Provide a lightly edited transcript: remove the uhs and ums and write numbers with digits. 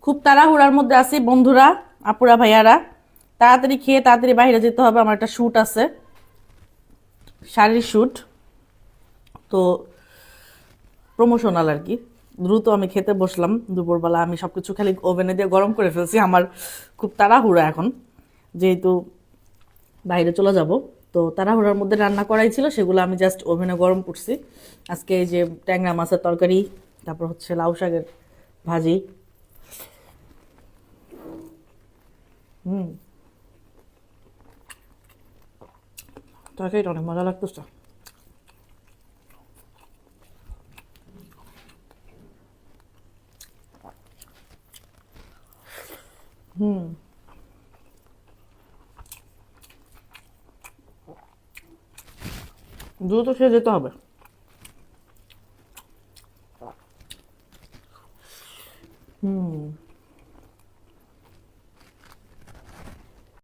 খুব তাড়াহুড়ার মধ্যে আছি বন্ধুরা, আপুরা ভাইয়ারা। তাড়াতাড়ি খেয়ে তাড়াতাড়ি বাইরে যেতে হবে, আমার একটা শ্যুট আছে, শাড়ির শ্যুট। তো প্রমোশনাল আর কি। দ্রুত আমি খেতে বসলাম। দুপুরবেলা আমি সবকিছু খালি ওভেনে দিয়ে গরম করে ফেলছি। আমার খুব তাড়াহুড়া এখন, যেহেতু বাইরে চলে যাব। তো তাড়াহুড়ার মধ্যে রান্না করাই ছিল, সেগুলো আমি জাস্ট ওভেনে গরম করছি। আজকে এই যে ট্যাংরা মাছের তরকারি, তারপর হচ্ছে লাউ শাকের ভাজি। তরকারিটা অনেক মজা লাগতেছে। দ্রুত খেয়ে যেতে হবে।